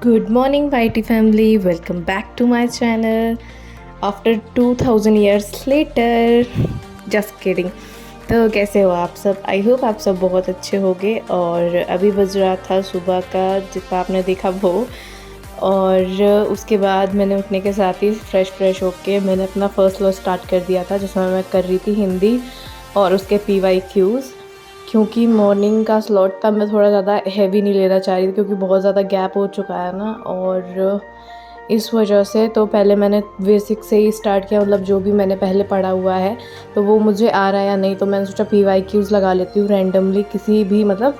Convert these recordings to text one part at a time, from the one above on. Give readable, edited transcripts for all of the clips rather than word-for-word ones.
Good morning, YT family. Welcome back to my channel. After 2000 years later. Just kidding. तो कैसे हो आप सब? आई होप आप सब बहुत अच्छे होंगे। और अभी बज रहा था सुबह का, जितना आपने देखा वो। और उसके बाद मैंने उठने के साथ ही फ्रेश होके मैंने अपना फर्स्ट लॉ स्टार्ट कर दिया था, जिसमें मैं कर रही थी हिंदी और उसके PYQs। क्योंकि मॉर्निंग का स्लॉट था, मैं थोड़ा ज़्यादा हैवी नहीं लेना चाह रही थी क्योंकि बहुत ज़्यादा गैप हो चुका है ना। और इस वजह से तो पहले मैंने बेसिक से ही स्टार्ट किया, मतलब जो भी मैंने पहले पढ़ा हुआ है तो वो मुझे आ रहा है या नहीं। तो मैंने सोचा PYQs लगा लेती हूँ रैंडमली, किसी भी मतलब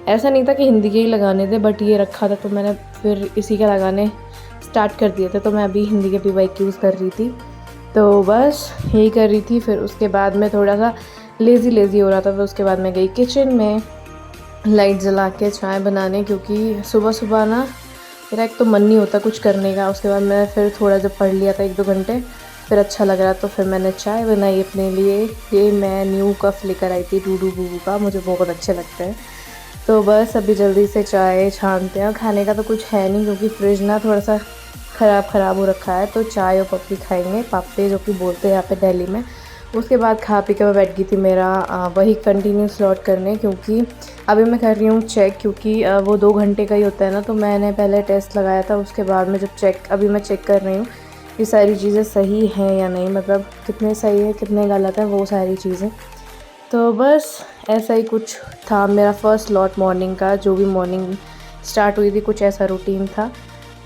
ऐसा नहीं था कि हिंदी के ही लगाने थे, बट ये रखा था तो मैंने फिर इसी के लगाने स्टार्ट कर दिए थे। तो मैं अभी हिंदी के PYQs कर रही थी, तो बस यही कर रही थी। फिर उसके बाद में थोड़ा सा लेज़ी हो रहा था, फिर उसके बाद मैं गई किचन में लाइट जला के चाय बनाने, क्योंकि सुबह सुबह ना मेरा एक तो मन नहीं होता कुछ करने का। उसके बाद मैं फिर थोड़ा जब पढ़ लिया था 1-2 घंटे, फिर अच्छा लग रहा तो फिर मैंने चाय बनाई अपने लिए। ये मैं न्यू कप लेकर आई थी डूडू बूबू का, मुझे बहुत अच्छे लगते हैं। तो बस अभी जल्दी से चाय छानते हैं। खाने का तो कुछ है नहीं क्योंकि फ्रिज ना थोड़ा सा ख़राब हो रखा है, तो चाय और पप्पी खाएंगे, पापे जो कि बोलते हैं यहाँ पे दिल्ली में। उसके बाद खा पी के मैं बैठ गई थी मेरा वही कंटिन्यू स्लॉट करने, क्योंकि अभी मैं कर रही हूँ चेक, क्योंकि वो 2 घंटे का ही होता है ना। तो मैंने पहले टेस्ट लगाया था, उसके बाद में जब अभी मैं चेक कर रही हूँ ये सारी चीज़ें सही हैं या नहीं, मतलब कितने सही है कितने गलत है वो सारी चीज़ें। तो बस ऐसा ही कुछ था मेरा फर्स्ट लॉट मॉर्निंग का, जो भी मॉर्निंग स्टार्ट हुई थी कुछ ऐसा रूटीन था।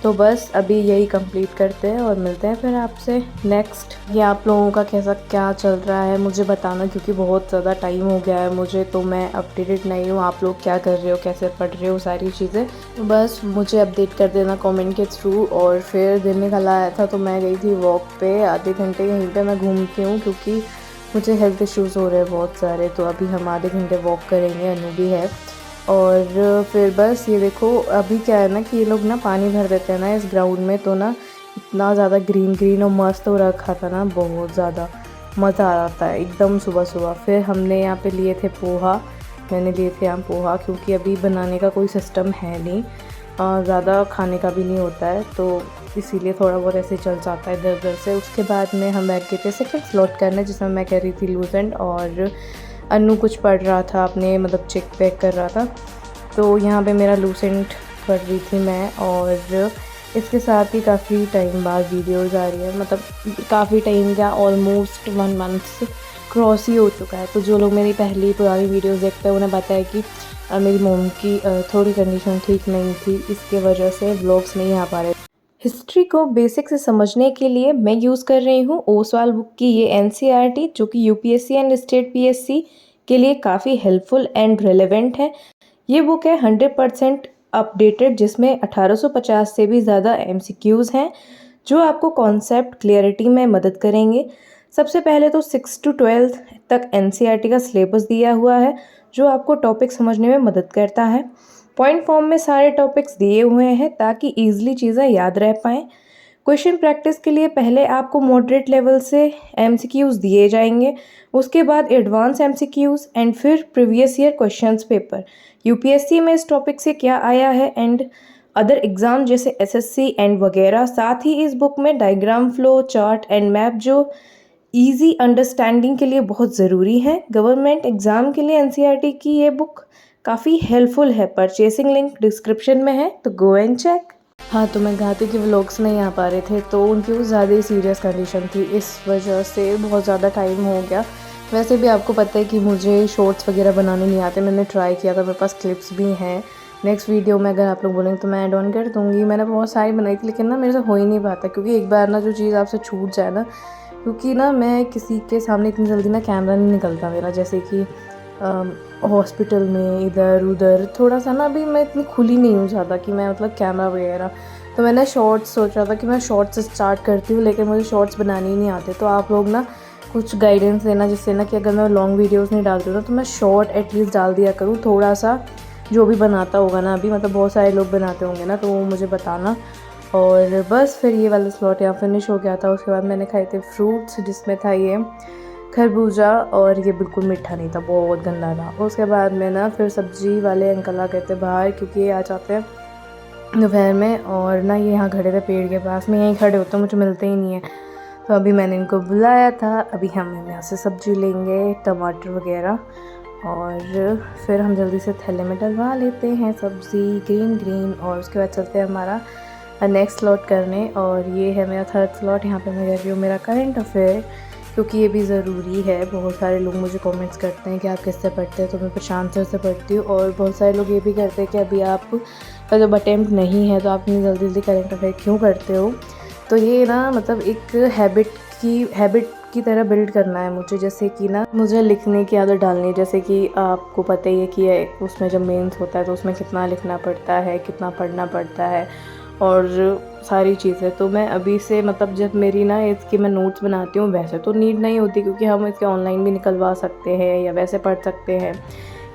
तो बस अभी यही कंप्लीट करते हैं और मिलते हैं फिर आपसे नेक्स्ट। ये आप लोगों का कैसा क्या चल रहा है मुझे बताना, क्योंकि बहुत ज़्यादा टाइम हो गया है मुझे, तो मैं अपडेटेड नहीं हूँ आप लोग क्या कर रहे हो, कैसे पढ़ रहे हो, सारी चीज़ें। तो बस मुझे अपडेट कर देना कमेंट के थ्रू। और फिर दिन निकल आया था तो मैं गई थी वॉक पे, आधे घंटे यहीं पे मैं घूमती हूँ क्योंकि मुझे हेल्थ इश्यूज़ हो रहे हैं बहुत सारे। तो अभी हम आधे घंटे वॉक करेंगे, अनु भी है। और फिर बस ये देखो अभी क्या है ना कि ये लोग ना पानी भर देते हैं ना इस ग्राउंड में, तो ना इतना ज़्यादा ग्रीन और मस्त हो रखा था ना, बहुत ज़्यादा मज़ा आ आता है एकदम सुबह सुबह। फिर हमने यहाँ पे लिए थे पोहा, मैंने लिए थे यहाँ पोहा, क्योंकि अभी बनाने का कोई सिस्टम है नहीं, ज़्यादा खाने का भी नहीं होता है, तो इसीलिए थोड़ा बहुत ऐसे चल जाता है इधर उधर से। उसके बाद में हम बैठ गए थे सेकंड स्लॉट करने, जिसमें मैं कर रही थी लूजेंट और अनु कुछ पढ़ रहा था अपने, मतलब चेक पैक कर रहा था। तो यहाँ पे मेरा लूसेंट पढ़ रही थी मैं। और इसके साथ ही काफ़ी टाइम बाद वीडियोस आ रही है, मतलब काफ़ी टाइम क्या ऑलमोस्ट 1 मंथ क्रॉस ही हो चुका है। तो जो लोग मेरी पहली पुरानी वीडियोस देखते हैं उन्हें पता है कि मेरी मॉम की थोड़ी कंडीशन ठीक नहीं थी, इसके वजह से व्लॉग्स नहीं आ पा रहे। हिस्ट्री को बेसिक से समझने के लिए मैं यूज़ कर रही हूँ ओसवाल बुक की ये NCERT, जो कि UPSC एंड स्टेट PSC के लिए काफ़ी हेल्पफुल एंड रेलेवेंट है। ये बुक है 100% अपडेटेड, जिसमें 1850 से भी ज़्यादा MCQs हैं जो आपको कॉन्सेप्ट क्लियरिटी में मदद करेंगे। सबसे पहले तो 6 to 12 तक NCERT का सिलेबस दिया हुआ है, जो आपको टॉपिक समझने में मदद करता है। पॉइंट फॉर्म में सारे टॉपिक्स दिए हुए हैं ताकि ईजिली चीज़ें याद रह पाएँ। क्वेश्चन प्रैक्टिस के लिए पहले आपको मॉडरेट लेवल से MCQs दिए जाएंगे, उसके बाद एडवांस MCQs एंड फिर previous year questions paper. UPSC में इस टॉपिक से क्या आया है एंड अदर एग्ज़ाम जैसे SSC एंड वगैरह। साथ ही इस बुक में diagram, flow chart and map जो ईजी अंडरस्टैंडिंग के लिए बहुत ज़रूरी है। गवर्नमेंट एग्ज़ाम के लिए NCERT की ये बुक काफ़ी हेल्पफुल है। परचेसिंग लिंक डिस्क्रिप्शन में है, तो गो एंड चेक। हाँ, तो मैं गाती के व्लॉग्स नहीं आ पा रहे थे, तो उनकी कुछ ज़्यादा ही सीरियस कंडीशन थी, इस वजह से बहुत ज़्यादा टाइम हो गया। वैसे भी आपको पता है कि मुझे शॉर्ट्स वगैरह बनाने नहीं आते, मैंने ट्राई किया था, मेरे पास क्लिप्स भी हैं। नेक्स्ट वीडियो में अगर आप लोग बोलेंगे तो मैं ऐड ऑन कर दूँगी। मैंने बहुत सारी बनाई थी लेकिन ना मेरे से हो ही नहीं पाता, क्योंकि एक बार ना जो चीज़ आपसे छूट जाए ना, क्योंकि ना मैं किसी के सामने इतनी जल्दी ना कैमरा नहीं निकलता मेरा, जैसे कि हॉस्पिटल में इधर उधर थोड़ा सा ना अभी मैं इतनी खुली नहीं हूँ ज़्यादा कि मैं मतलब कैमरा वगैरह। तो मैंने शॉर्ट्स सोच रहा था कि मैं शॉर्ट्स से स्टार्ट करती हूँ, लेकिन मुझे शॉर्ट्स बनाने ही नहीं आते। तो आप लोग ना कुछ गाइडेंस देना, जिससे ना कि अगर मैं लॉन्ग वीडियोस नहीं डालती हूँ ना तो मैं शॉर्ट एटलीस्ट डाल दिया करूँ थोड़ा सा। जो भी बनाता होगा ना अभी, मतलब बहुत सारे लोग बनाते होंगे ना, तो वो मुझे बताना। और बस फिर ये वाला स्लॉट यहाँ फिनिश हो गया था। उसके बाद मैंने खाए थे फ्रूट्स, जिसमें था ये खरबूजा, और ये बिल्कुल मीठा नहीं था, बहुत गंदा था। उसके बाद में ना फिर सब्ज़ी वाले अंकल आ गए थे बाहर, क्योंकि ये आ जाते हैं दोपहर में, और ना ये यहाँ खड़े थे पेड़ के पास में, यहीं खड़े होते मुझे मिलते ही नहीं है। तो अभी मैंने इनको बुलाया था, अभी हम यहाँ से सब्जी लेंगे, टमाटर वगैरह, और फिर हम जल्दी से थैले में डलवा लेते हैं सब्ज़ी ग्रीन, और उसके बाद चलते हैं हमारा नेक्स्ट स्लॉट करने। और ये है मेरा थर्ड स्लॉट, यहाँ पे मैं कर रही हूँ मेरा करंट अफेयर, क्योंकि ये भी ज़रूरी है। बहुत सारे लोग मुझे कमेंट्स करते हैं कि आप किससे पढ़ते हैं, तो मैं प्रशांत सर से पढ़ती हूँ। और बहुत सारे लोग ये भी करते हैं कि अभी आपका जब अटैम्प्ट नहीं है तो आप इतनी जल्दी जल्दी करंट अफेयर क्यों करते हो। तो ये ना मतलब एक हैबिट की तरह बिल्ड करना है मुझे, जैसे कि ना मुझे लिखने की आदत डालनी है। जैसे कि आपको पता ही है कि उसमें जब मेंस होता है तो उसमें कितना लिखना पड़ता है, कितना पढ़ना पड़ता है, और सारी चीज़ें। तो मैं अभी से मतलब जब मेरी ना इसकी मैं नोट्स बनाती हूँ, वैसे तो नीड नहीं होती क्योंकि हम इसके ऑनलाइन भी निकलवा सकते हैं या वैसे पढ़ सकते हैं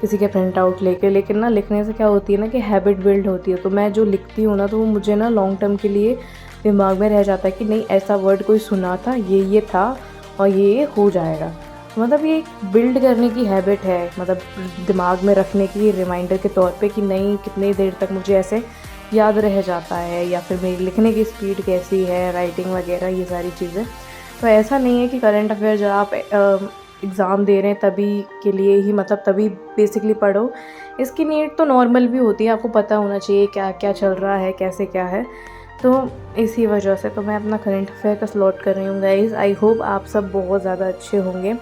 किसी के प्रिंट आउट लेके, लेकिन ना लिखने से क्या होती है ना कि हैबिट बिल्ड होती है। तो मैं जो लिखती हूँ ना, तो वो मुझे ना लॉन्ग टर्म के लिए दिमाग में रह जाता है कि नहीं, ऐसा वर्ड कोई सुना था, ये था और ये हो जाएगा। मतलब ये बिल्ड करने की हैबिट है, मतलब दिमाग में रखने की रिमाइंडर के तौर पे कि नहीं, कितनी देर तक मुझे ऐसे याद रह जाता है, या फिर मेरी लिखने की स्पीड कैसी है, राइटिंग वगैरह, ये सारी चीज़ें। तो ऐसा नहीं है कि करंट अफेयर जब आप एग्ज़ाम दे रहे हैं तभी के लिए ही, मतलब तभी बेसिकली पढ़ो। इसकी नीड तो नॉर्मल भी होती है, आपको पता होना चाहिए क्या क्या चल रहा है, कैसे क्या है। तो इसी वजह से तो मैं अपना करंट अफेयर का स्लॉट कर रही हूँ गाइज़। आई होप आप सब बहुत ज़्यादा अच्छे होंगे।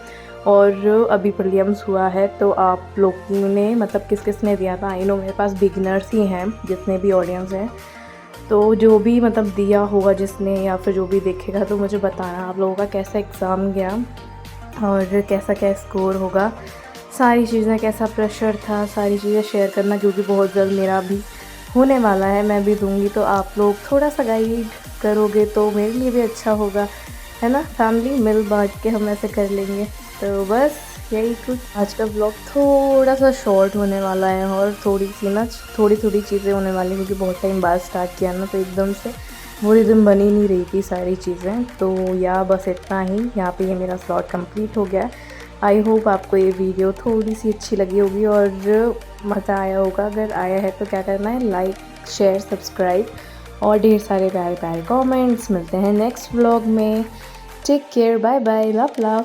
और अभी प्रीलिम्स हुआ है, तो आप लोगों ने मतलब किस किस ने दिया था, आई नो मेरे पास बिगिनर्स ही हैं जितने भी ऑडियंस हैं। तो जो भी मतलब दिया होगा जिसने, या फिर जो भी देखेगा, तो मुझे बताना आप लोगों का कैसा एग्ज़ाम गया और कैसा क्या स्कोर होगा, सारी चीज़ें, कैसा प्रेशर था, सारी चीज़ें शेयर करना, क्योंकि बहुत जल्द मेरा भी होने वाला है, मैं भी दूंगी। तो आप लोग थोड़ा सा गाइड करोगे तो मेरे लिए भी अच्छा होगा, है ना। फैमिली मिल बांट के हम ऐसे कर लेंगे। तो बस यही कुछ, आज का ब्लॉग थोड़ा सा शॉर्ट होने वाला है, और थोड़ी थोड़ी चीज़ें होने वाली, क्योंकि बहुत टाइम बाद स्टार्ट किया ना, तो एकदम से वो रिदम बनी नहीं रही थी सारी चीज़ें। तो या बस इतना ही, यहाँ पे ये मेरा स्लॉट कंप्लीट हो गया। आई होप आपको ये वीडियो थोड़ी सी अच्छी लगी होगी और मज़ा आया होगा। अगर आया है तो क्या करना है, लाइक शेयर सब्सक्राइब और ढेर सारे प्यारे प्यारे कमेंट्स। मिलते हैं नेक्स्ट व्लॉग में। Take care, bye bye, love love.